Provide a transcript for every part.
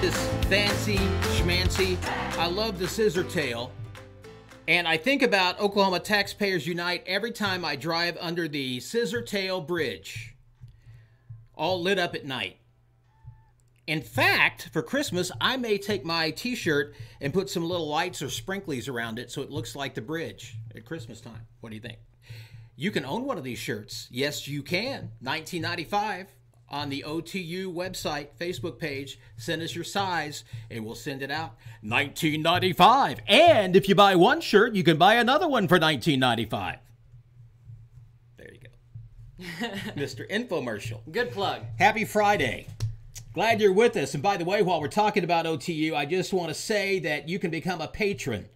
This fancy schmancy. I love the scissor tail. And I think about Oklahoma Taxpayers Unite every time I drive under the Scissor Tail Bridge, all lit up at night. In fact, for Christmas, I may take my t-shirt and put some little lights or sprinklies around it so it looks like the bridge at Christmas time. What do you think? You can own one of these shirts. Yes, you can. $19.95 on the OTU website, Facebook page. Send us your size and we'll send it out. $19.95. And if you buy one shirt, you can buy another one for $19.95. There you go. Mr. Infomercial. Good plug. Happy Friday. Glad you're with us. And by the way, while we're talking about OTU, I just want to say that you can become a patron.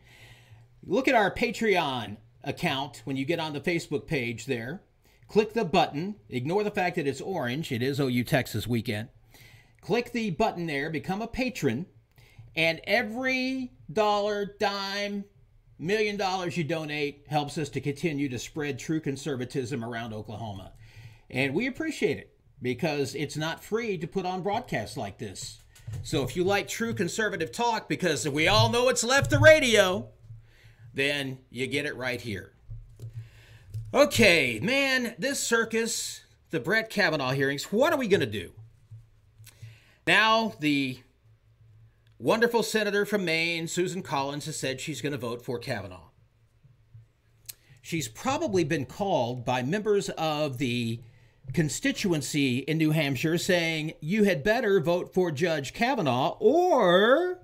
Look at our Patreon account when you get on the Facebook page there. Click the button. Ignore the fact that it's orange. It is OU Texas weekend. Click the button there. Become a patron. And every dollar, dime, $1 million you donate helps us to continue to spread true conservatism around Oklahoma. And we appreciate it, because it's not free to put on broadcasts like this. So if you like true conservative talk, because we all know it's left the radio, then you get it right here. Okay, man, this circus, the Brett Kavanaugh hearings, what are we going to do? Now, the wonderful senator from Maine, Susan Collins, has said she's going to vote for Kavanaugh. She's probably been called by members of the constituency in New Hampshire saying, you had better vote for Judge Kavanaugh or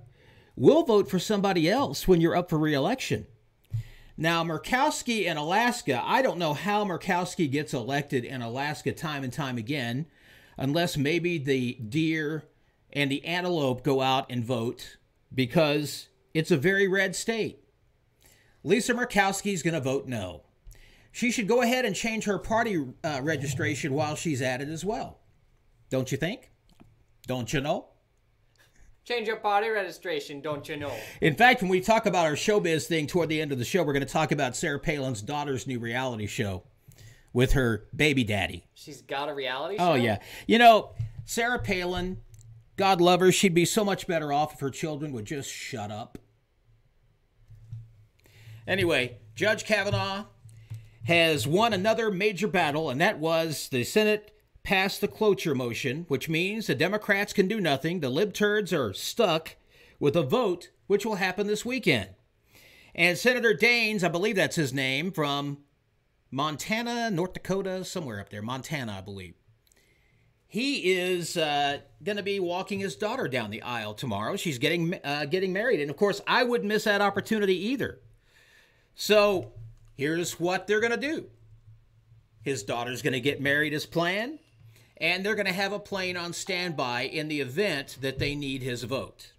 we'll vote for somebody else when you're up for re-election. Now, Murkowski in Alaska, I don't know how Murkowski gets elected in Alaska time and time again, unless maybe the deer and the antelope go out and vote, because it's a very red state. Lisa Murkowski's going to vote no. She should go ahead and change her party registration while she's at it as well. Don't you think? Don't you know? Change your party registration, don't you know? In fact, when we talk about our showbiz thing toward the end of the show, we're going to talk about Sarah Palin's daughter's new reality show with her baby daddy. She's got a reality show? Oh, yeah. You know, Sarah Palin, God love her, she'd be so much better off if her children would just shut up. Anyway, Judge Kavanaugh has won another major battle, and that was the Senate passed the cloture motion, which means the Democrats can do nothing. The libturds are stuck with a vote, which will happen this weekend. And Senator Daines, I believe that's his name, from Montana, North Dakota, somewhere up there, Montana, I believe. He is going to be walking his daughter down the aisle tomorrow. She's getting married. And, of course, I wouldn't miss that opportunity either. So here's what they're going to do. His daughter's going to get married as planned, and they're going to have a plane on standby in the event that they need his vote.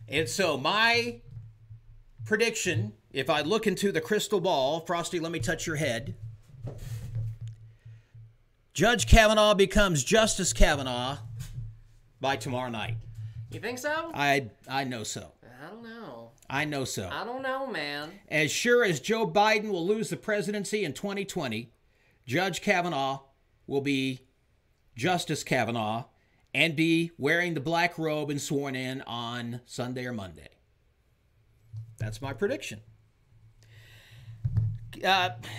And so my prediction, if I look into the crystal ball, Frosty, let me touch your head. Judge Kavanaugh becomes Justice Kavanaugh by tomorrow night. You think so? I know so. I don't know. I know so. I don't know, man. As sure as Joe Biden will lose the presidency in 2020, Judge Kavanaugh will be Justice Kavanaugh and be wearing the black robe and sworn in on Sunday or Monday. That's my prediction.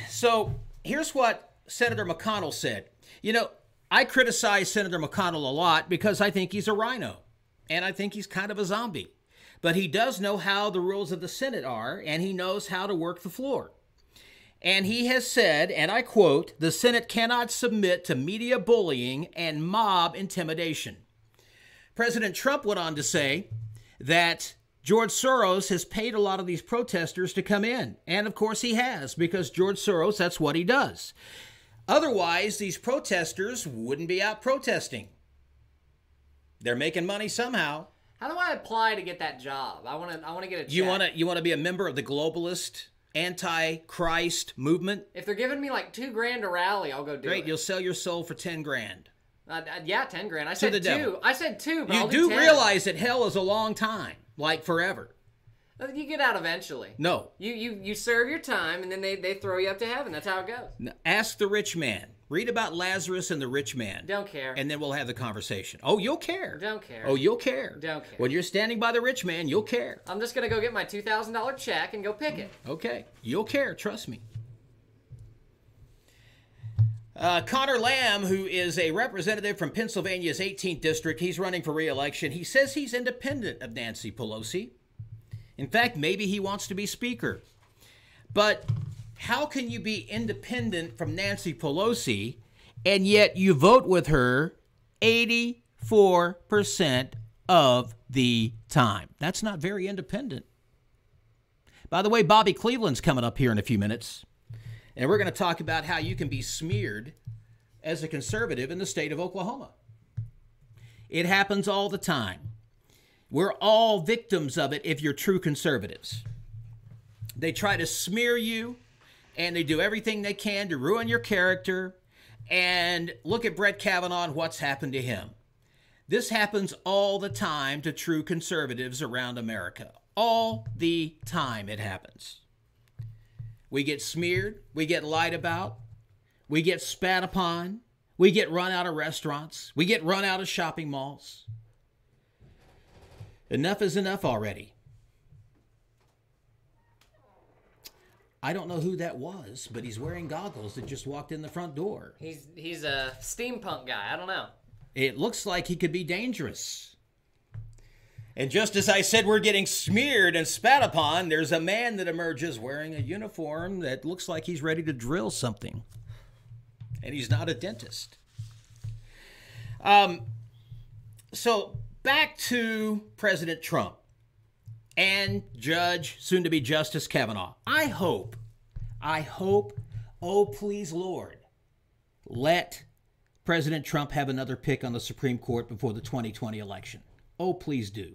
So here's what Senator McConnell said. You know, I criticize Senator McConnell a lot because I think he's a rhino, and I think he's kind of a zombie. But he does know how the rules of the Senate are, and he knows how to work the floor. And he has said, and I quote, the Senate cannot submit to media bullying and mob intimidation. President Trump went on to say that George Soros has paid a lot of these protesters to come in. And of course he has, because George Soros, that's what he does. Otherwise, these protesters wouldn't be out protesting. They're making money somehow. How do I apply to get that job? I want to get a check. You want to be a member of the globalist anti-Christ movement? If they're giving me like $2,000 a rally, I'll go do it. Great, you'll sell your soul for $10,000. Yeah, $10,000. I said the two. devil. I said two, but You I'll do 10. realize that hell is a long time, like forever. You get out eventually. No. You serve your time, and then they throw you up to heaven. That's how it goes. Ask the rich man. Read about Lazarus and the rich man. Don't care. And then we'll have the conversation. Oh, you'll care. Don't care. Oh, you'll care. Don't care. When you're standing by the rich man, you'll care. I'm just going to go get my $2,000 check and go pick it. Okay. You'll care. Trust me. Connor Lamb, who is a representative from Pennsylvania's 18th district, he's running for re-election. He says he's independent of Nancy Pelosi. In fact, maybe he wants to be speaker. But how can you be independent from Nancy Pelosi and yet you vote with her 84% of the time? That's not very independent. By the way, Bobby Cleveland's coming up here in a few minutes. And we're going to talk about how you can be smeared as a conservative in the state of Oklahoma. It happens all the time. We're all victims of it if you're true conservatives. They try to smear you, and they do everything they can to ruin your character. And look at Brett Kavanaugh and what's happened to him. This happens all the time to true conservatives around America. All the time it happens. We get smeared, we get lied about, we get spat upon, we get run out of restaurants, we get run out of shopping malls. Enough is enough already. I don't know who that was, but he's wearing goggles that just walked in the front door. He's a steampunk guy. I don't know. It looks like he could be dangerous. And just as I said we're getting smeared and spat upon, there's a man that emerges wearing a uniform that looks like he's ready to drill something. And he's not a dentist. So back to President Trump and soon-to-be Justice Kavanaugh. I hope, oh please Lord, let President Trump have another pick on the Supreme Court before the 2020 election. Oh, please do.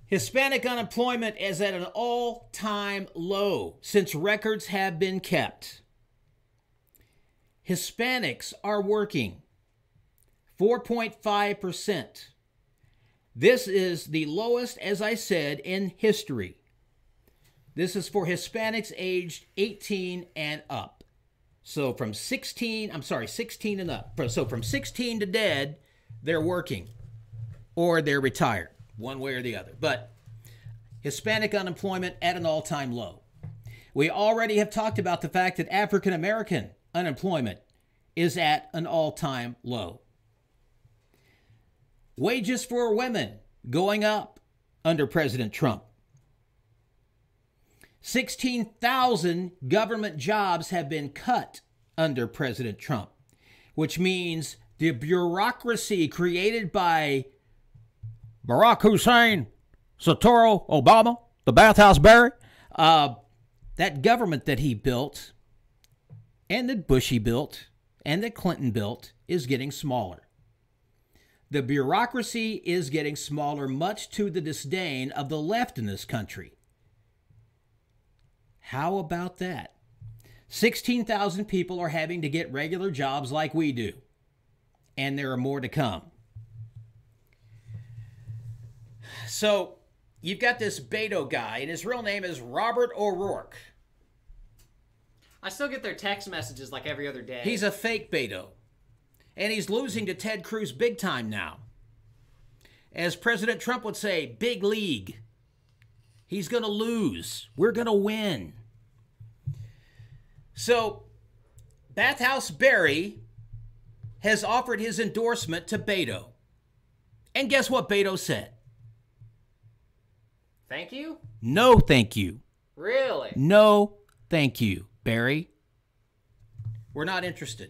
Hispanic unemployment is at an all-time low since records have been kept. Hispanics are working 4.5%. This is the lowest, as I said, in history. This is for Hispanics aged 18 and up. So from 16 and up. So from 16 to dead, they're working or they're retired, one way or the other. But Hispanic unemployment at an all-time low. We already have talked about the fact that African American unemployment is at an all-time low. Wages for women going up under President Trump. 16,000 government jobs have been cut under President Trump, which means the bureaucracy created by Barack Hussein, Satoru Obama, the Bathhouse Barry, that government that he built and that Bushy built and that Clinton built is getting smaller. The bureaucracy is getting smaller, much to the disdain of the left in this country. How about that? 16,000 people are having to get regular jobs like we do. And there are more to come. So, you've got this Beto guy, and his real name is Robert O'Rourke. I still get their text messages like every other day. He's a fake Beto. And he's losing to Ted Cruz big time now. As President Trump would say, big league. He's going to lose. We're going to win. So, Bathhouse Barry has offered his endorsement to Beto. And guess what Beto said? Thank you? No, thank you. Really? No, thank you, Barry. We're not interested.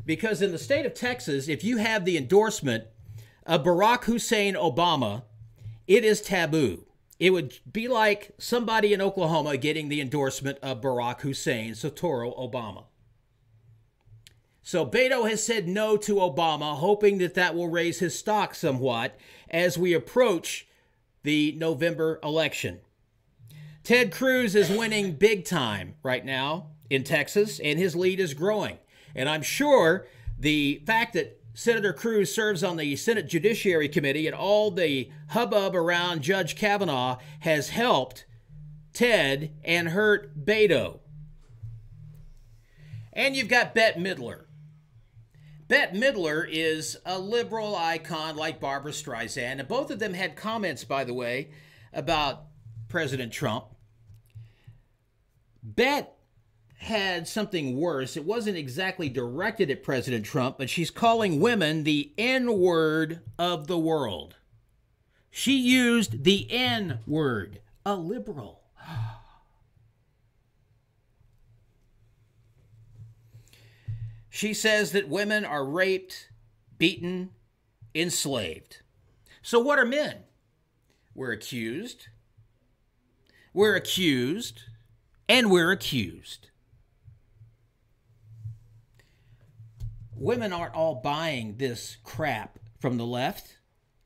Because in the state of Texas, if you have the endorsement of Barack Hussein Obama, it is taboo. It would be like somebody in Oklahoma getting the endorsement of Barack Hussein Satoru Obama. So Beto has said no to Obama, hoping that that will raise his stock somewhat as we approach the November election. Ted Cruz is winning big time right now in Texas, and his lead is growing. And I'm sure the fact that Senator Cruz serves on the Senate Judiciary Committee and all the hubbub around Judge Kavanaugh has helped Ted and hurt Beto. And you've got Bette Midler. Bette Midler is a liberal icon like Barbara Streisand, and both of them had comments, by the way, about President Trump. Bette had something worse. It wasn't exactly directed at President Trump, but she's calling women the N-word of the world. She used the N-word, a liberal. She says that women are raped, beaten, enslaved. So what are men? We're accused. We're accused. And we're accused. Women aren't all buying this crap from the left.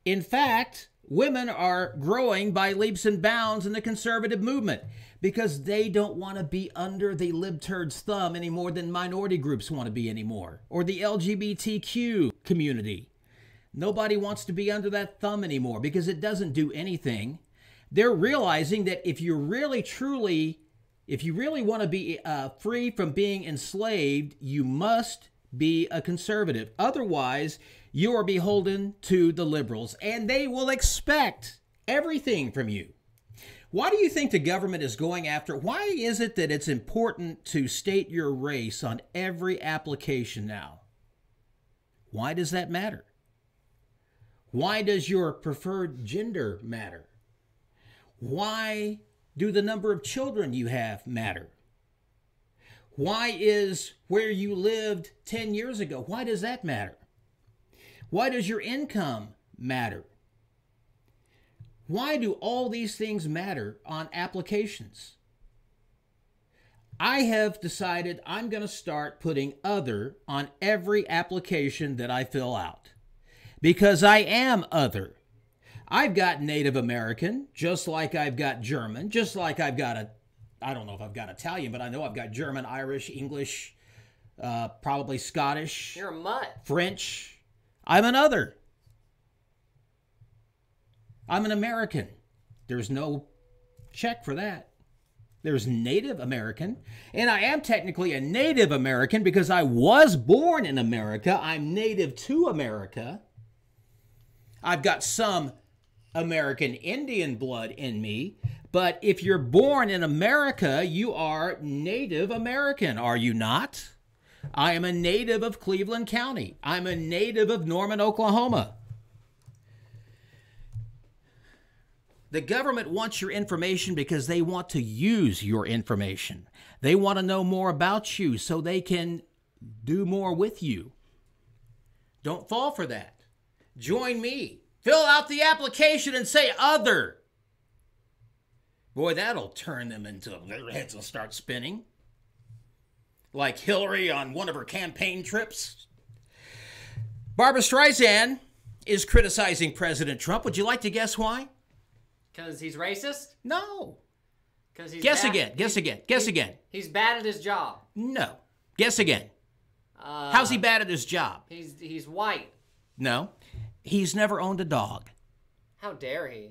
In fact, women are growing by leaps and bounds in the conservative movement because they don't want to be under the libturd's thumb any more than minority groups want to be anymore, or the LGBTQ community. Nobody wants to be under that thumb anymore because it doesn't do anything. They're realizing that if you really want to be free from being enslaved, you must be a conservative. Otherwise, you are beholden to the liberals, and they will expect everything from you. Why do you think the government is going after? Why is it that it's important to state your race on every application now? Why does that matter? Why does your preferred gender matter? Why do the number of children you have matter? Why is where you lived 10 years ago? Why does that matter? Why does your income matter? Why do all these things matter on applications? I have decided I'm going to start putting other on every application that I fill out because I am other. I've got Native American, just like I've got German, just like I've got I don't know if I've got Italian, but I know I've got German, Irish, English, probably Scottish. You're a mutt. French. I'm an other. I'm an American. There's no check for that. There's Native American. And I am technically a Native American because I was born in America. I'm native to America. I've got some American Indian blood in me. But if you're born in America, you are Native American, are you not? I am a native of Cleveland County. I'm a native of Norman, Oklahoma. The government wants your information because they want to use your information. They want to know more about you so they can do more with you. Don't fall for that. Join me. Fill out the application and say other. Boy, that'll turn them into, their heads will start spinning. Like Hillary on one of her campaign trips. Barbara Streisand is criticizing President Trump. Would you like to guess why? Because he's racist? No. Because he's Guess bad? again. Guess again. Guess again. He's bad at his job. No. Guess again. How's he bad at his job? He's white. No. He's never owned a dog. How dare he?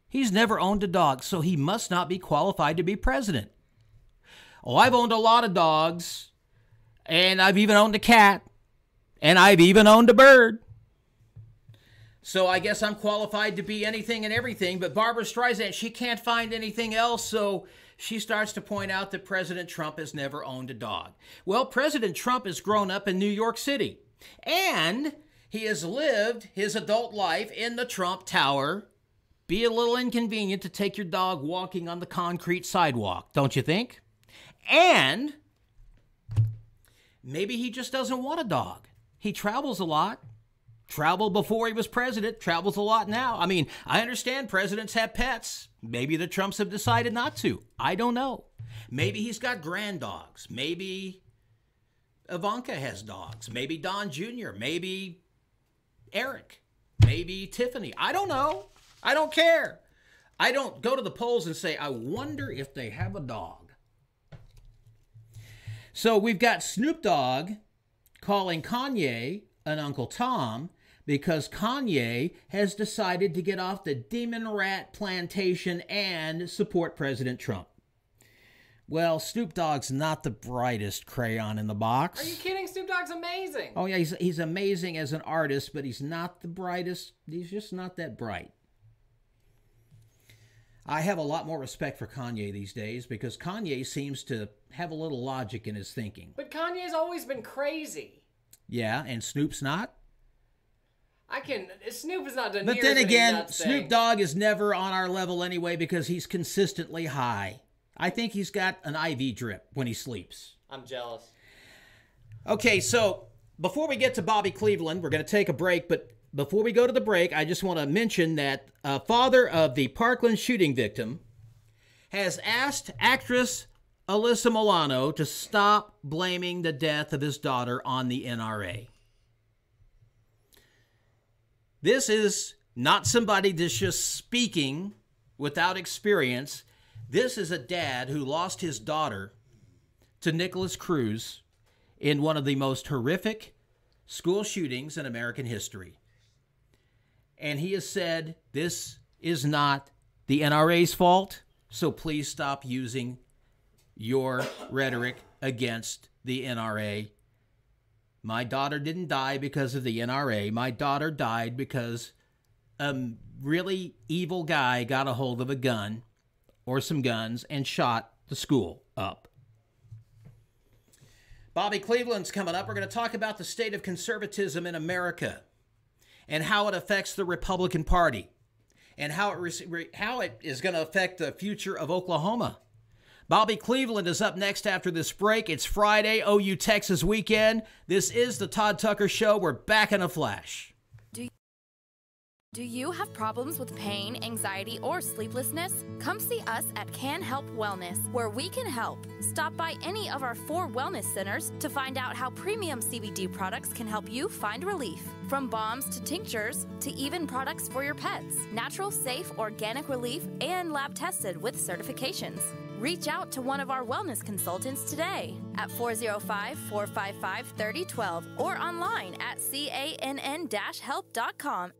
He's never owned a dog, so he must not be qualified to be president. Oh, I've owned a lot of dogs, and I've even owned a cat, and I've even owned a bird. So I guess I'm qualified to be anything and everything, but Barbara Streisand, she can't find anything else, so she starts to point out that President Trump has never owned a dog. Well, President Trump has grown up in New York City, and he has lived his adult life in the Trump Tower. Be a little inconvenient to take your dog walking on the concrete sidewalk, don't you think? And maybe he just doesn't want a dog. He travels a lot. Traveled before he was president, travels a lot now. I mean, I understand presidents have pets. Maybe the Trumps have decided not to. I don't know. Maybe he's got grand dogs. Maybe Ivanka has dogs. Maybe Don Jr. Maybe Eric. Maybe Tiffany. I don't know. I don't care. I don't go to the polls and say, I wonder if they have a dog. So we've got Snoop Dogg calling Kanye an Uncle Tom, because Kanye has decided to get off the demon rat plantation and support President Trump. Well, Snoop Dogg's not the brightest crayon in the box. Are you kidding? Snoop Dogg's amazing. Oh, yeah, he's amazing as an artist, but he's not the brightest. He's just not that bright. I have a lot more respect for Kanye these days because Kanye seems to have a little logic in his thinking. But Kanye's always been crazy. Yeah, and Snoop's not? Snoop has not done But near then as many again, nuts Snoop things. Dogg is never on our level anyway because he's consistently high. I think he's got an IV drip when he sleeps. I'm jealous. Okay, so before we get to Bobby Cleveland, we're going to take a break. But before we go to the break, I just want to mention that father of the Parkland shooting victim has asked actress Alyssa Milano to stop blaming the death of his daughter on the NRA. This is not somebody that's just speaking without experience. This is a dad who lost his daughter to Nicholas Cruz in one of the most horrific school shootings in American history. And he has said, this is not the NRA's fault, so please stop using your rhetoric against the NRA. My daughter didn't die because of the NRA. My daughter died because a really evil guy got a hold of a gun or some guns and shot the school up. Bobby Cleveland's coming up. We're going to talk about the state of conservatism in America and how it affects the Republican Party and how it is going to affect the future of Oklahoma. Bobby Cleveland is up next after this break. It's Friday, OU Texas weekend. This is the Todd Tucker Show. We're back in a flash. Do you have problems with pain, anxiety, or sleeplessness? Come see us at Can Help Wellness, where we can help. Stop by any of our 4 wellness centers to find out how premium CBD products can help you find relief. From balms to tinctures to even products for your pets. Natural, safe, organic relief, and lab tested with certifications. Reach out to one of our wellness consultants today at 405-455-3012 or online at cann-help.com.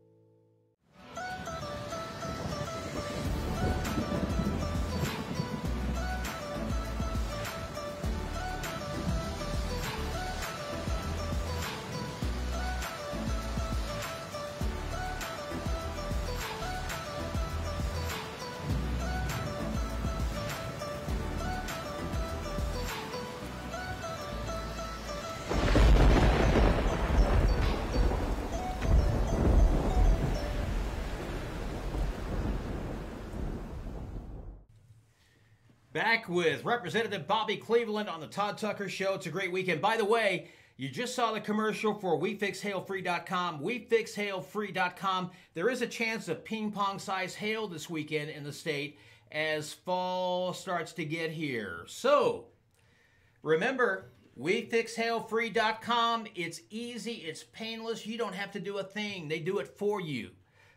Back with Representative Bobby Cleveland on the Todd Tucker Show. It's a great weekend. By the way, you just saw the commercial for WeFixHailFree.com. WeFixHailFree.com. There is a chance of ping-pong-sized hail this weekend in the state as fall starts to get here. So, remember, WeFixHailFree.com. It's easy. It's painless. You don't have to do a thing. They do it for you.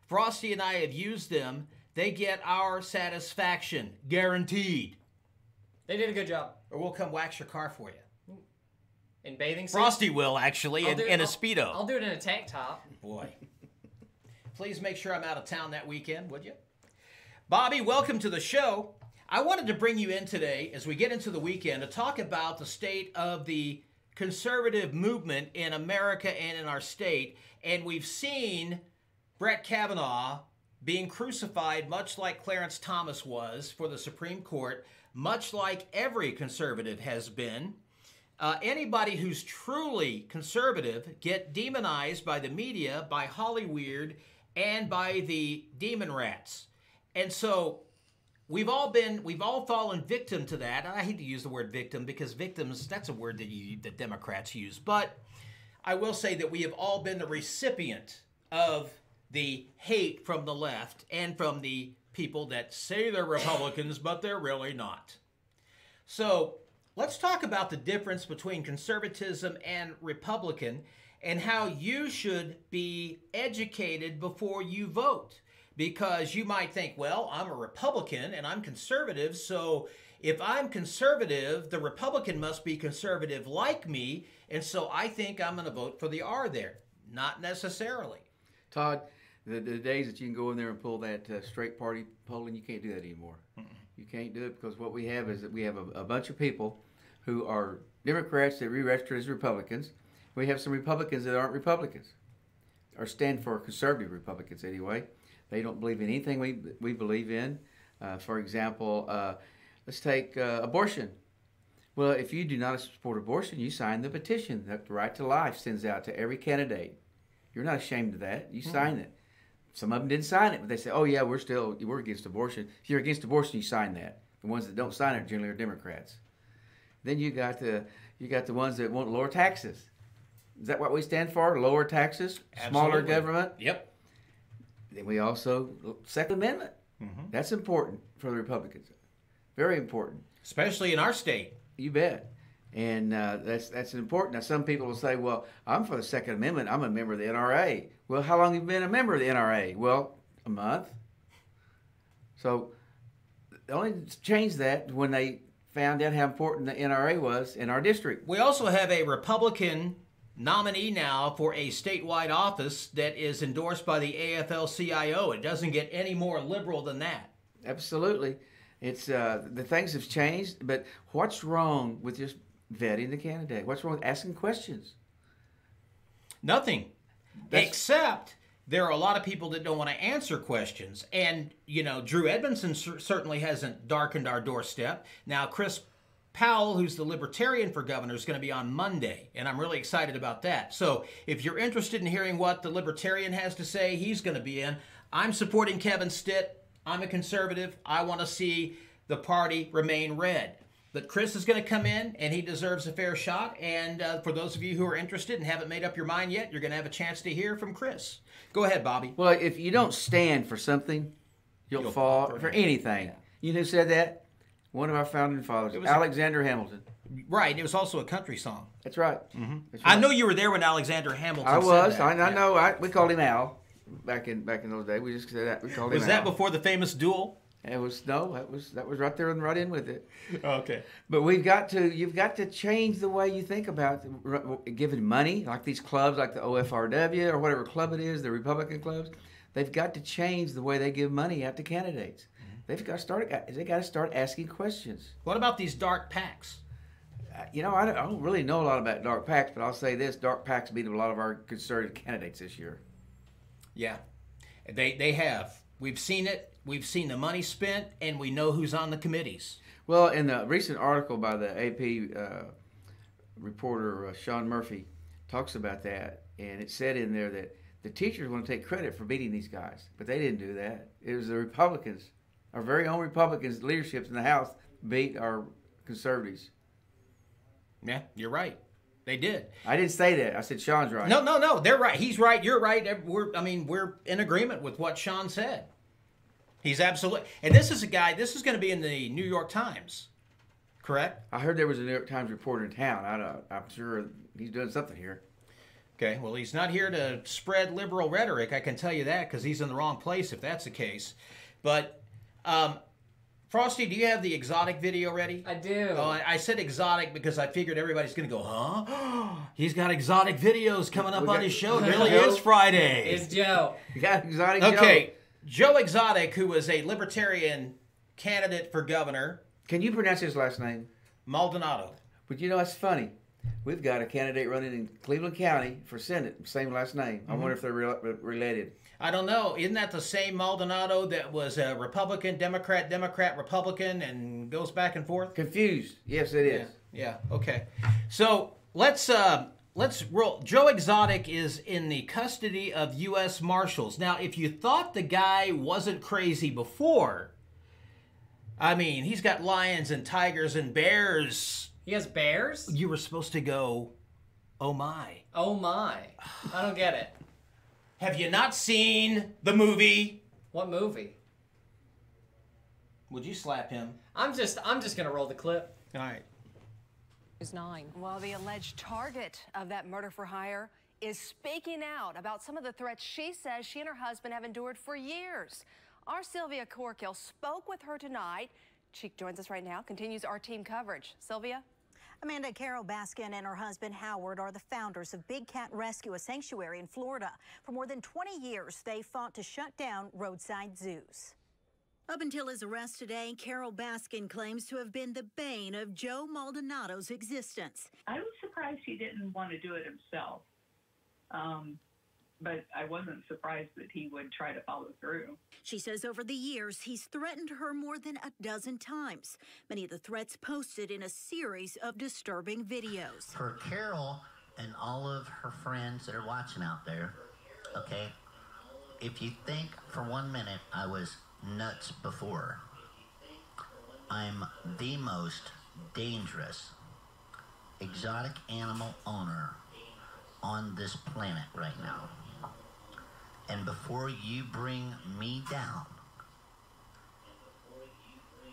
Frosty and I have used them. They get our satisfaction. Guaranteed. They did a good job. Or we'll come wax your car for you. In bathing suits? Frosty will, actually, in a Speedo. I'll do it in a tank top. Boy. Please make sure I'm out of town that weekend, would you? Bobby, welcome to the show. I wanted to bring you in today, as we get into the weekend, to talk about the state of the conservative movement in America and in our state. And we've seen Brett Kavanaugh being crucified, much like Clarence Thomas was for the Supreme Court, much like every conservative has been. Anybody who's truly conservative get demonized by the media, by Hollyweird, and by the demon rats. And so we've all fallen victim to that. I hate to use the word victim because victims, that's a word that Democrats use. But I will say that we have all been the recipient of the hate from the left and from the people that say they're Republicans, but they're really not. So let's talk about the difference between conservatism and Republican and how you should be educated before you vote. Because you might think, well, I'm a Republican and I'm conservative, so if I'm conservative, the Republican must be conservative like me, and so I think I'm going to vote for the R there. Not necessarily. Todd, the days that you can go in there and pull that straight party polling, you can't do that anymore. You can't do it because what we have is that we have a bunch of people who are Democrats that re-register as Republicans. We have some Republicans that aren't Republicans, or stand for conservative Republicans anyway. They don't believe in anything we believe in. For example, let's take abortion. Well, if you do not support abortion, you sign the petition that the Right to Life sends out to every candidate. You're not ashamed of that. You sign it. Some of them didn't sign it, but they say, "Oh yeah, we're against abortion." If you're against abortion, you sign that. The ones that don't sign it generally are Democrats. Then you got the ones that want lower taxes. Is that what we stand for? Lower taxes, Absolutely. smaller government. Yep. Then we also Second Amendment. That's important for the Republicans. Very important. Especially in our state. You bet. And that's important. Now, some people will say, well, I'm for the Second Amendment. I'm a member of the NRA. Well, how long have you been a member of the NRA? Well, a month. So they only changed that when they found out how important the NRA was in our district. We also have a Republican nominee now for a statewide office that is endorsed by the AFL-CIO. It doesn't get any more liberal than that. Absolutely. It's the things have changed, but what's wrong with just vetting the candidate? What's wrong with asking questions? Nothing. Except there are a lot of people that don't want to answer questions. And, you know, Drew Edmondson certainly hasn't darkened our doorstep. Now, Chris Powell, who's the Libertarian for governor, is going to be on Monday, and I'm really excited about that. So if you're interested in hearing what the Libertarian has to say, he's going to be in. I'm supporting Kevin Stitt. I'm a conservative. I want to see the party remain red. But Chris is going to come in, and he deserves a fair shot. And for those of you who are interested and haven't made up your mind yet, you're going to have a chance to hear from Chris. Go ahead, Bobby. Well, if you don't stand for something, you'll fall for anything. Yeah. You know who said that? One of our founding fathers, Alexander Hamilton. Right. It was also a country song. That's right. That's right. I know you were there when Alexander Hamilton said that. I know. We called him Al back in those days. We just said that. We called him Al. Was that before the famous duel? That was right there and right in with it. Okay. But you've got to change the way you think about giving money, like these clubs, like the OFRW or whatever club it is, the Republican clubs. They've got to change the way they give money out to candidates. They've got to start asking questions. What about these dark PACs? You know, I don't really know a lot about dark PACs, but I'll say this: dark PACs beat a lot of our conservative candidates this year. Yeah, they have. We've seen it. We've seen the money spent, and we know who's on the committees. Well, in the recent article by the AP reporter Sean Murphy talks about that, and it said in there that the teachers want to take credit for beating these guys, but they didn't do that. It was the Republicans, our very own Republicans, leaderships in the House, beat our conservatives. Yeah, you're right. They did. I didn't say that. I said Sean's right. No. They're right. He's right. You're right. We're in agreement with what Sean said. He's absolutely. And this is going to be in the New York Times, correct? I heard there was a New York Times reporter in town. I'm sure he's doing something here. Okay, well, he's not here to spread liberal rhetoric, I can tell you that, because he's in the wrong place if that's the case. But, Frosty, do you have the exotic video ready? I do. Oh, I said exotic because I figured everybody's going to go, huh? He's got exotic videos coming up on his show. It really is Friday. It's Joe. You got exotic Joe. Okay, Joe Exotic, who was a Libertarian candidate for governor. Can you pronounce his last name? Maldonado. But you know, it's funny. We've got a candidate running in Cleveland County for Senate, same last name. I wonder if they're related. I don't know. Isn't that the same Maldonado that was a Republican, Democrat, Republican, and goes back and forth? Confused. Yes, it is. Yeah. Okay. So let's roll. Joe Exotic is in the custody of U.S. Marshals. Now, if you thought the guy wasn't crazy before, I mean, he's got lions and tigers and bears. He has bears? You were supposed to go, oh my. Oh my. I don't get it. Have you not seen the movie? What movie? Would you slap him? I'm just gonna roll the clip. All right. News 9. Well, the alleged target of that murder for hire is speaking out about some of the threats she says she and her husband have endured for years. Our Sylvia Corkill spoke with her tonight. She joins us right now, continues our team coverage. Sylvia? Amanda, Carol Baskin and her husband Howard are the founders of Big Cat Rescue, a sanctuary in Florida. For more than 20 years, they fought to shut down roadside zoos. Up until his arrest today, Carol Baskin claims to have been the bane of Joe Maldonado's existence. I was surprised he didn't want to do it himself, but I wasn't surprised that he would try to follow through. She says over the years, he's threatened her more than a dozen times. Many of the threats posted in a series of disturbing videos. For Carol and all of her friends that are watching out there, okay, if you think for 1 minute I was nuts before, I'm the most dangerous exotic animal owner on this planet right now. And before you bring me down,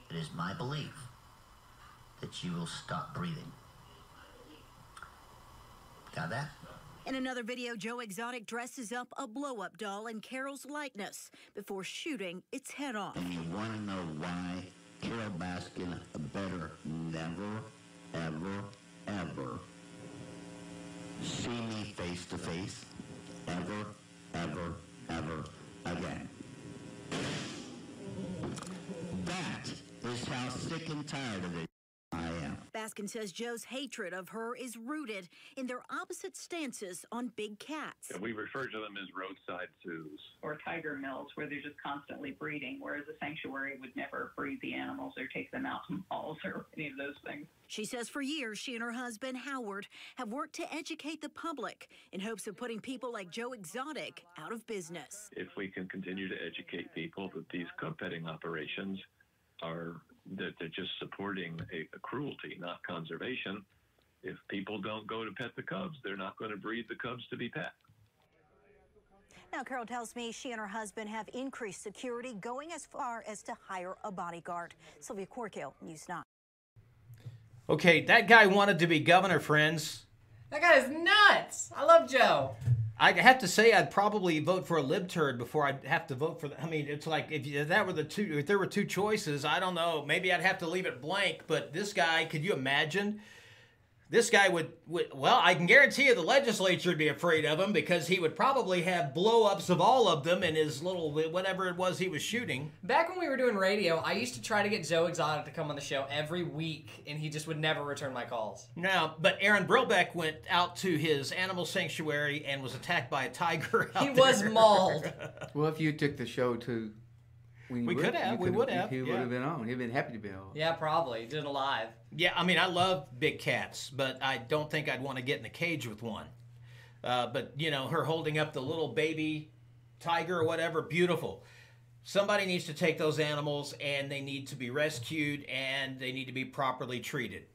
it is my belief that you will stop breathing. Got that? In another video, Joe Exotic dresses up a blow-up doll in Carol's likeness before shooting its head off. And you want to know why Carol Baskin better never, ever, ever see me face to face ever, ever, ever again. That is how sick and tired of it I am. Baskin says Joe's hatred of her is rooted in their opposite stances on big cats. We refer to them as roadside zoos. Or tiger mills, where they're just constantly breeding, whereas a sanctuary would never breed the animals or take them out to malls or any of those things. She says for years, she and her husband, Howard, have worked to educate the public in hopes of putting people like Joe Exotic out of business. If we can continue to educate people that these cub petting operations are, that they're just supporting a cruelty, not conservation. If people don't go to pet the cubs, they're not going to breed the cubs to be pet. Now, Carol tells me she and her husband have increased security, going as far as to hire a bodyguard. Sylvia Corkill, News 9. Okay, that guy wanted to be governor, friends. That guy is nuts. I love Joe. I have to say I'd probably vote for a libturd before I'd have to vote for I mean, it's like if that were if there were two choices, I don't know, maybe I'd have to leave it blank. But this guy, could you imagine? This guy would well, I can guarantee you the legislature would be afraid of him because he would probably have blow-ups of all of them in his little, whatever it was he was shooting. Back when we were doing radio, I used to try to get Joe Exotic to come on the show every week, and he just would never return my calls. Now, but Aaron Brilbeck went out to his animal sanctuary and was attacked by a tiger out He was mauled. Well, if you took the show to... We would have. He would have been on. He'd been happy to be on. Yeah, probably. He did it live. Yeah, I mean, I love big cats, but I don't think I'd want to get in a cage with one. But, you know, her holding up the little baby tiger or whatever, beautiful. Somebody needs to take those animals, and they need to be rescued, and they need to be properly treated.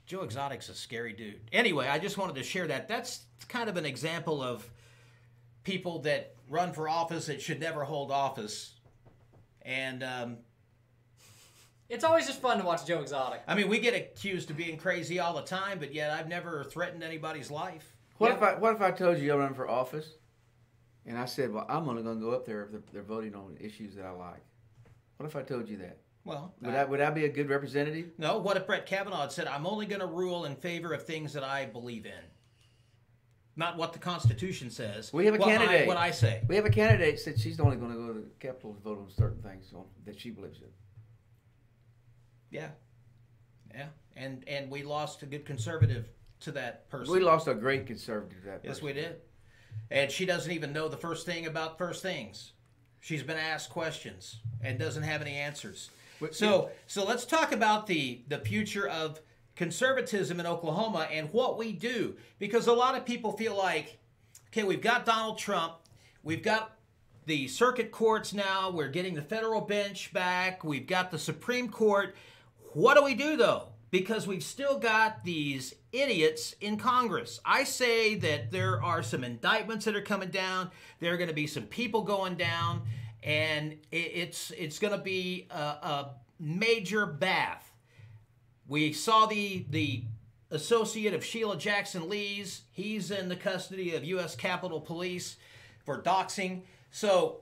Joe Exotic's a scary dude. Anyway, I just wanted to share that. That's kind of an example of people that run for office that should never hold office. And it's always just fun to watch Joe Exotic. I mean, we get accused of being crazy all the time, but yet I've never threatened anybody's life. What if I told you I run for office, and I said, well, I'm only going to go up there if they're voting on issues that I like? What if I told you that? Well, would I be a good representative? No. What if Brett Kavanaugh had said, I'm only going to rule in favor of things that I believe in? Not what the Constitution says. We have a candidate. What I say. We have a candidate said she's only going to go to the Capitol to vote on certain things that she believes in. Yeah. Yeah. And we lost a good conservative to that person. We lost a great conservative to that person. Yes, we did. And she doesn't even know the first thing about first things. She's been asked questions and doesn't have any answers. So let's talk about the future of conservatism in Oklahoma and what we do, because a lot of people feel like, okay, we've got Donald Trump, we've got the circuit courts now, we're getting the federal bench back, we've got the Supreme Court. What do we do though? Because we've still got these idiots in Congress. I say that there are some indictments that are coming down, there are going to be some people going down, and it's going to be a major bath. We saw the associate of Sheila Jackson Lee's. He's in the custody of U.S. Capitol Police for doxing. So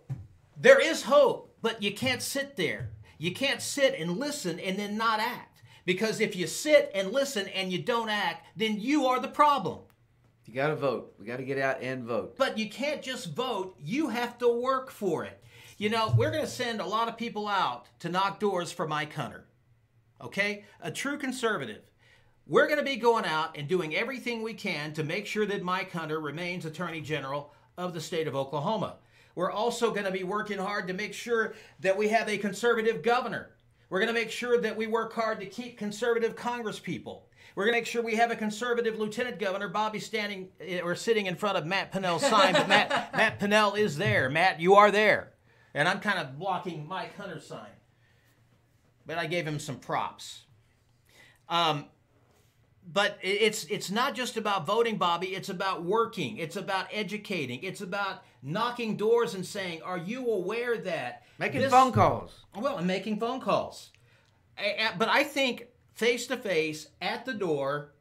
there is hope, but you can't sit there. You can't sit and listen and then not act. Because if you sit and listen and you don't act, then you are the problem. You got to vote. We got to get out and vote. But you can't just vote. You have to work for it. You know, we're going to send a lot of people out to knock doors for Mike Hunter. Okay? A true conservative. We're going to be going out and doing everything we can to make sure that Mike Hunter remains Attorney General of the state of Oklahoma. We're also going to be working hard to make sure that we have a conservative governor. We're going to make sure that we work hard to keep conservative congresspeople. We're going to make sure we have a conservative lieutenant governor. Bobby's standing or sitting in front of Matt Pinnell's sign, but Matt Pinnell is there. Matt, you are there. And I'm kind of blocking Mike Hunter's sign. But I gave him some props. But it's not just about voting, Bobby. It's about working. It's about educating. It's about knocking doors and saying, are you aware that? Making phone calls. Well, and making phone calls. But I think face-to-face, at the door,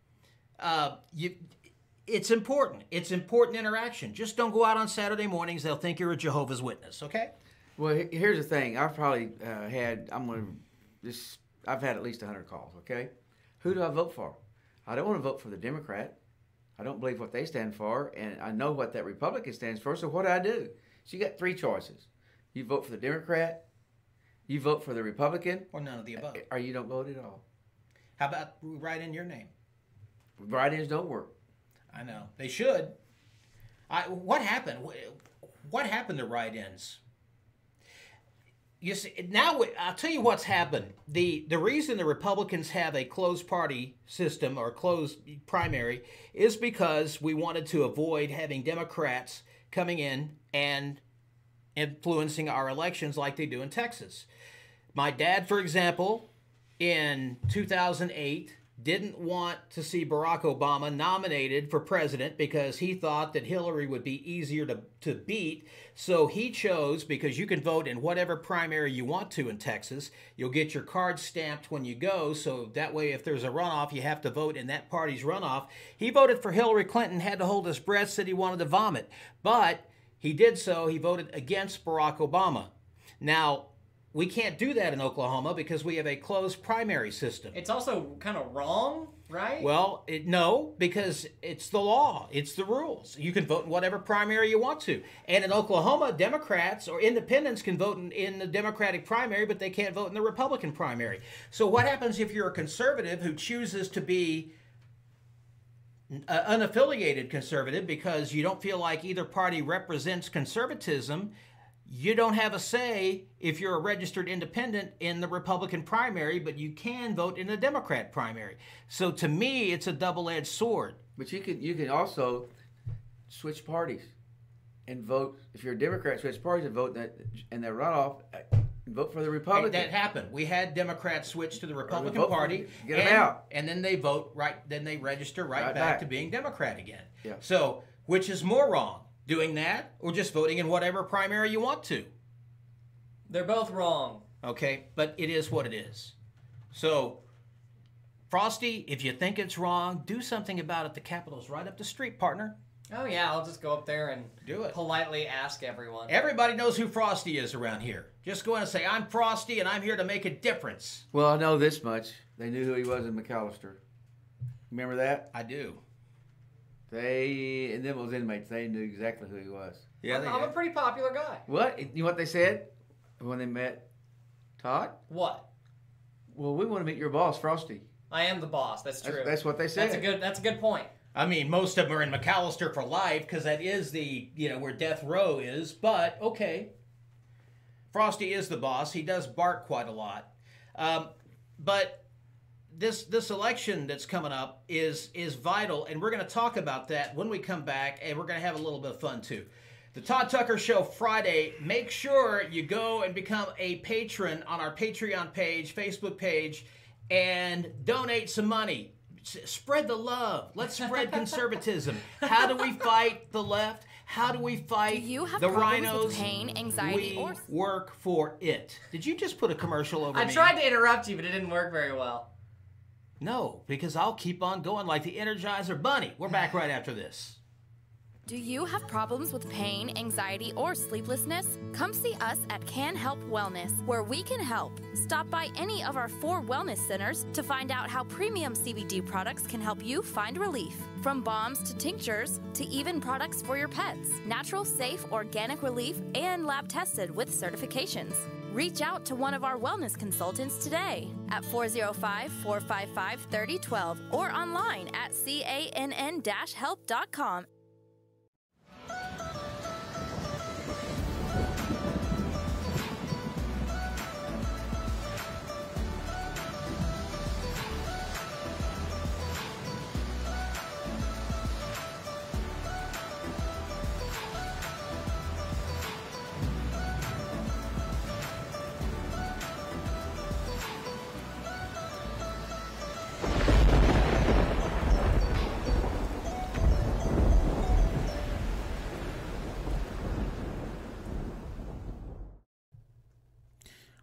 it's important. It's important interaction. Just don't go out on Saturday mornings. They'll think you're a Jehovah's Witness, okay? Well, here's the thing. I've probably I've had at least 100 calls, okay? Who do I vote for? I don't want to vote for the Democrat. I don't believe what they stand for, and I know what that Republican stands for, so what do? So you got three choices. You vote for the Democrat, you vote for the Republican, or none of the above. Or you don't vote at all. How about we write in your name? Write-ins don't work. I know. They should. What happened? What happened to write-ins? You see, now I'll tell you what's happened. The reason the Republicans have a closed party system or closed primary is because we wanted to avoid having Democrats coming in and influencing our elections like they do in Texas. My dad, for example, in 2008, didn't want to see Barack Obama nominated for president because he thought that Hillary would be easier to beat. So he chose, because you can vote in whatever primary you want to in Texas. You'll get your card stamped when you go, so that way if there's a runoff, you have to vote in that party's runoff. He voted for Hillary Clinton, had to hold his breath, said he wanted to vomit. But he did so. He voted against Barack Obama. Now, we can't do that in Oklahoma because we have a closed primary system. It's also kind of wrong, right? Well, no, because it's the law. It's the rules. You can vote in whatever primary you want to. And in Oklahoma, Democrats or independents can vote in the Democratic primary, but they can't vote in the Republican primary. So what happens if you're a conservative who chooses to be unaffiliated conservative because you don't feel like either party represents conservatism? You don't have a say if you're a registered independent in the Republican primary, but you can vote in the Democrat primary. So to me, it's a double-edged sword. But you can also switch parties and vote. If you're a Democrat, switch parties and vote in that runoff. Vote for the Republican. That happened. We had Democrats switch to the Republican Party. Get them out. And then they vote right. Then they register right back to being Democrat again. Yeah. So which is more wrong? Doing that or just voting in whatever primary you want to? They're both wrong. Okay, but it is what it is. So, Frosty, if you think it's wrong, do something about it. The Capitol's right up the street, partner. Oh, yeah, I'll just go up there and do it. Politely ask everyone. Everybody knows who Frosty is around here. Just go in and say, I'm Frosty and I'm here to make a difference. Well, I know this much. They knew who he was in McAllister. Remember that? I do. And them was inmates. They knew exactly who he was. Yeah, I'm a pretty popular guy. What? You know what they said when they met Todd? What? Well, we want to meet your boss, Frosty. I am the boss. That's true. That's what they said. That's a good point. I mean, most of them are in McAllister for life because that is the, where death row is. But, okay. Frosty is the boss. He does bark quite a lot. But this election that's coming up is vital, and we're going to talk about that when we come back, and we're going to have a little bit of fun, too. The Todd Tucker Show Friday. Make sure you go and become a patron on our Patreon page, Facebook page, and donate some money. Spread the love. Let's spread conservatism. How do we fight the left? How do we fight the rhinos? With pain, anxiety, we work for it. Did you just put a commercial over me? I tried to interrupt you, but it didn't work very well. No, because I'll keep on going like the Energizer Bunny. We're back right after this. Do you have problems with pain, anxiety, or sleeplessness? Come see us at Can Help Wellness, where we can help. Stop by any of our 4 wellness centers to find out how premium CBD products can help you find relief. From balms to tinctures to even products for your pets. Natural, safe, organic relief and lab tested with certifications. Reach out to one of our wellness consultants today at 405-455-3012 or online at cann-help.com.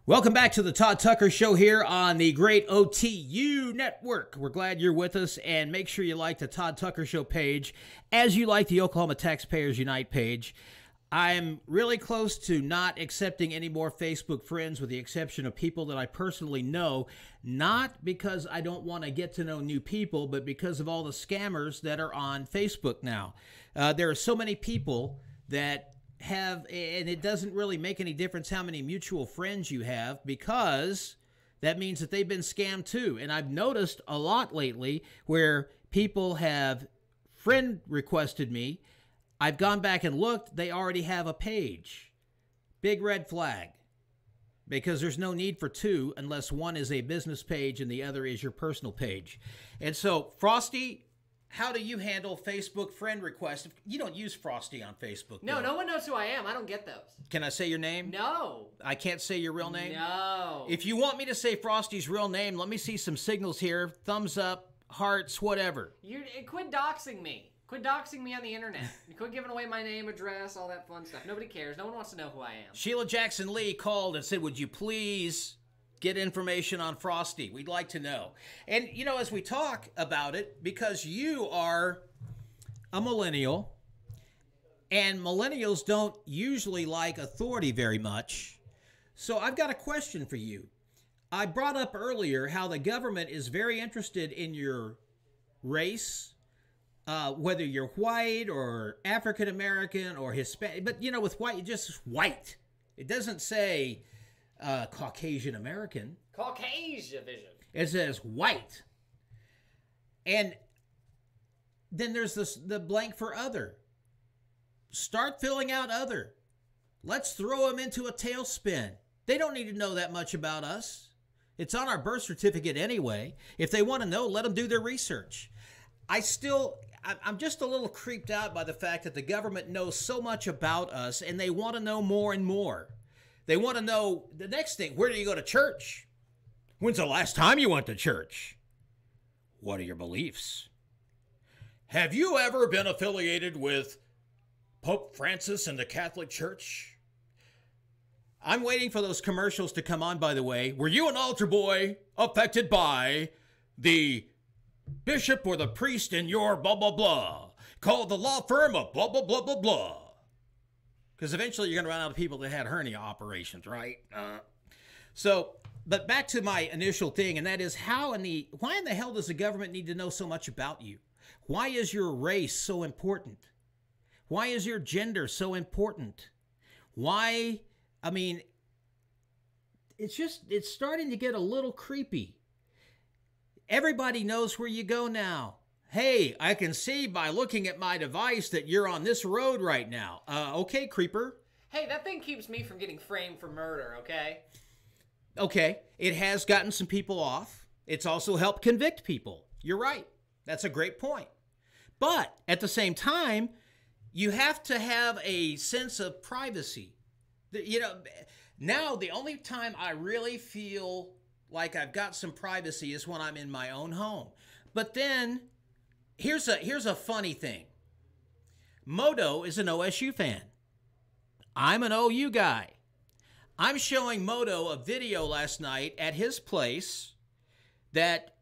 Welcome back to the Todd Tucker Show here on the great OTU Network. We're glad you're with us, and make sure you like the Todd Tucker Show page as you like the Oklahoma Taxpayers Unite page. I'm really close to not accepting any more Facebook friends with the exception of people that I personally know, not because I don't want to get to know new people, but because of all the scammers that are on Facebook now. There are so many people that have, and it doesn't really make any difference how many mutual friends you have, because that means that they've been scammed too. And I've noticed a lot lately where people have friend requested me. I've gone back and looked, they already have a page. Big red flag. Because there's no need for 2 unless one is a business page and the other is your personal page. And so, Frosty, how do you handle Facebook friend requests? You don't use Frosty on Facebook. No, no one knows who I am. I don't get those. Can I say your name? No. I can't say your real name? No. If you want me to say Frosty's real name, let me see some signals here. Thumbs up, hearts, whatever. Quit doxing me. Quit doxing me on the internet. Quit giving away my name, address, all that fun stuff. Nobody cares. No one wants to know who I am. Sheila Jackson Lee called and said, would you please get information on Frosty? We'd like to know. And, you know, as we talk about it, because you are a millennial, and millennials don't usually like authority very much, so I've got a question for you. I brought up earlier how the government is very interested in your race, whether you're white or African American or Hispanic, but, you know, with white, just white. It doesn't say Caucasian American. Caucasian vision. It says white. And then there's the blank for other. Start filling out other. Let's throw them into a tailspin. They don't need to know that much about us. It's on our birth certificate anyway. If they want to know, let them do their research. I'm just a little creeped out by the fact that the government knows so much about us and they want to know more and more. They want to know the next thing. Where do you go to church? When's the last time you went to church? What are your beliefs? Have you ever been affiliated with Pope Francis and the Catholic Church? I'm waiting for those commercials to come on, by the way. Were you an altar boy affected by the bishop or the priest in your blah, blah, blah? Call the law firm of blah, blah, blah, blah, blah. Because eventually you're going to run out of people that had hernia operations, right? But back to my initial thing, and that is why in the hell does the government need to know so much about you? Why is your race so important? Why is your gender so important? Why, I mean, it's starting to get a little creepy. Everybody knows where you go now. Hey, I can see by looking at my device that you're on this road right now. Okay, creeper. Hey, that thing keeps me from getting framed for murder, okay? Okay, it has gotten some people off. It's also helped convict people. You're right. That's a great point. But at the same time, you have to have a sense of privacy. You know, now the only time I really feel like I've got some privacy is when I'm in my own home. But then here's a funny thing. Moto is an OSU fan. I'm an OU guy. I'm showing Moto a video last night at his place that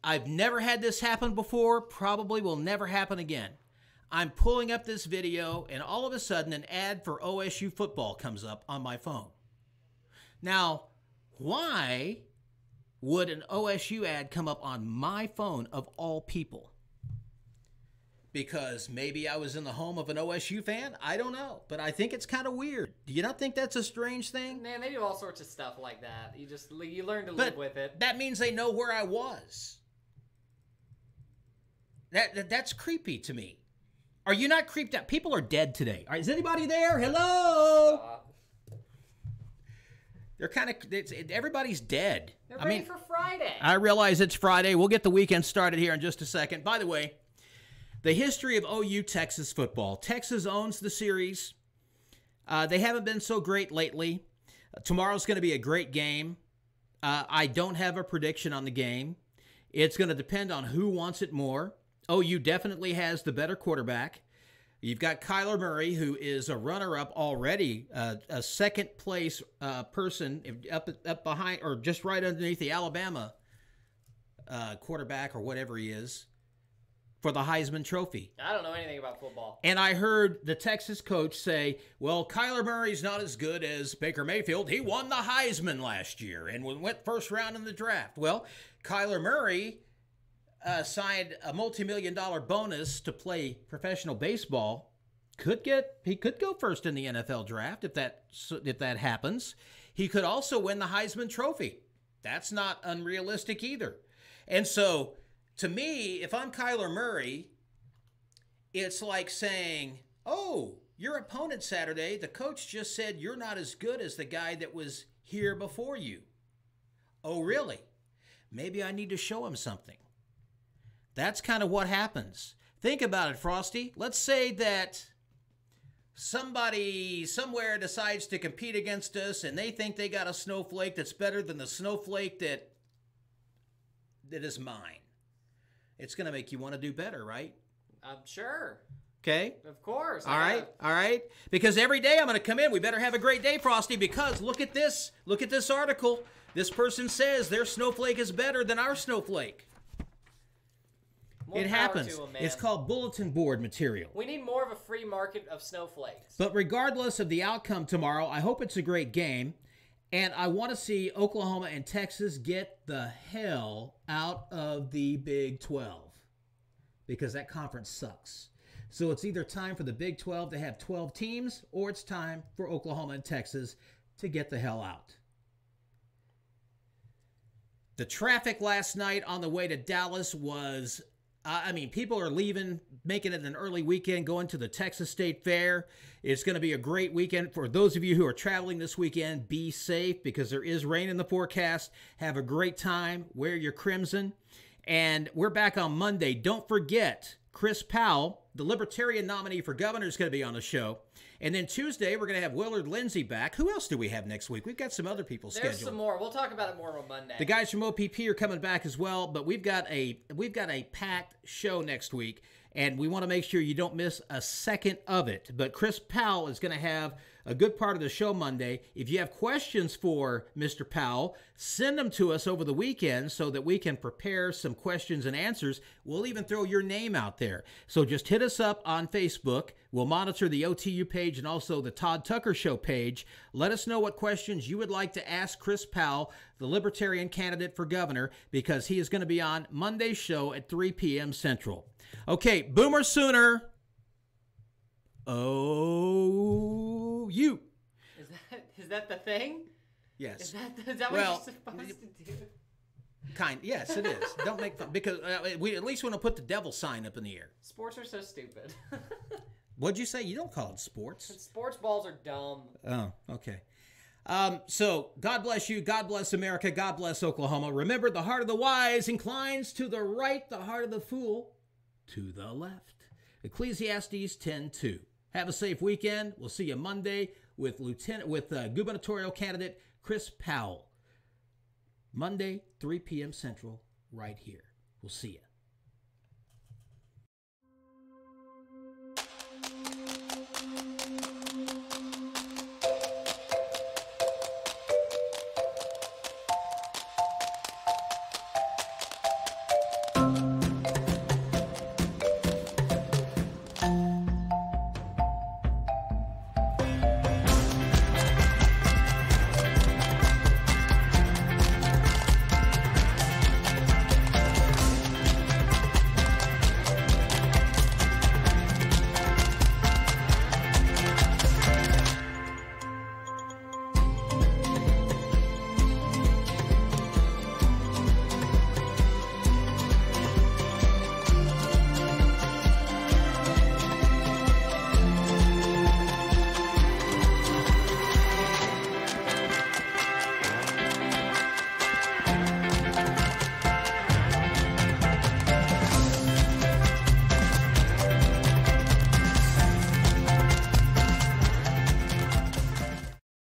I've never had this happen before, probably will never happen again. I'm pulling up this video, and all of a sudden an ad for OSU football comes up on my phone. Now, why would an OSU ad come up on my phone of all people? Because maybe I was in the home of an OSU fan? I don't know, but I think it's kind of weird. Do you not think that's a strange thing? Man, they do all sorts of stuff like that. You learn to live with it. That means they know where I was. That's creepy to me. Are you not creeped out? People are dead today. All right, is anybody there? Hello? They're kind of, everybody's dead. They're ready for Friday. I realize it's Friday. We'll get the weekend started here in just a second. By the way, the history of OU Texas football. Texas owns the series. They haven't been so great lately. Tomorrow's going to be a great game. I don't have a prediction on the game. It's going to depend on who wants it more. OU definitely has the better quarterback. You've got Kyler Murray, who is a runner-up already, a second-place person up behind or just right underneath the Alabama quarterback or whatever he is for the Heisman Trophy. I don't know anything about football. And I heard the Texas coach say, well, Kyler Murray's not as good as Baker Mayfield. He won the Heisman last year and went first round in the draft. Well, Kyler Murray signed a multi-million-dollar bonus to play professional baseball. He could go first in the NFL draft if that happens. He could also win the Heisman Trophy. That's not unrealistic either. And so, to me, if I'm Kyler Murray, it's like saying, oh, your opponent Saturday, the coach just said you're not as good as the guy that was here before you. Oh, really? Maybe I need to show him something. That's kind of what happens. Think about it, Frosty. Let's say that somebody somewhere decides to compete against us and they think they got a snowflake that's better than the snowflake that is mine. It's going to make you want to do better, right? I'm sure. Okay? Of course. All right. Because every day I'm going to come in. We better have a great day, Frosty, because look at this. Look at this article. This person says their snowflake is better than our snowflake. More it happens. To 'em, man. It's called bulletin board material. We need more of a free market of snowflakes. But regardless of the outcome tomorrow, I hope it's a great game. And I want to see Oklahoma and Texas get the hell out of the Big 12 because that conference sucks. So it's either time for the Big 12 to have 12 teams or it's time for Oklahoma and Texas to get the hell out. The traffic last night on the way to Dallas was, people are leaving, making it an early weekend, going to the Texas State Fair. It's going to be a great weekend. For those of you who are traveling this weekend, be safe because there is rain in the forecast. Have a great time. Wear your crimson. And we're back on Monday. Don't forget, Chris Powell, the Libertarian nominee for governor, is going to be on the show. And then Tuesday, we're going to have Willard Lindsay back. Who else do we have next week? We've got some other people scheduled. There's some more. We'll talk about it more on Monday. The guys from OPP are coming back as well, but we've got a packed show next week, and we want to make sure you don't miss a second of it. But Chris Powell is going to have a good part of the show Monday. If you have questions for Mr. Powell, send them to us over the weekend so that we can prepare some questions and answers. We'll even throw your name out there. So just hit us up on Facebook. We'll monitor the OTU page and also the Todd Tucker Show page. Let us know what questions you would like to ask Chris Powell, the Libertarian candidate for governor, because he is going to be on Monday's show at 3 p.m. Central. Okay, Boomer Sooner. Oh, you. Is that the thing? Yes. Is that what you're supposed to do? Yes, it is. Don't make fun, because we at least want to put the devil sign up in the air. Sports are so stupid. What'd you say? You don't call it sports. Sports balls are dumb. Oh, okay. So, God bless you. God bless America. God bless Oklahoma. Remember, the heart of the wise inclines to the right, the heart of the fool to the left. Ecclesiastes 10:2. Have a safe weekend. We'll see you Monday with gubernatorial candidate Chris Powell. Monday, 3 p.m. Central, right here. We'll see you.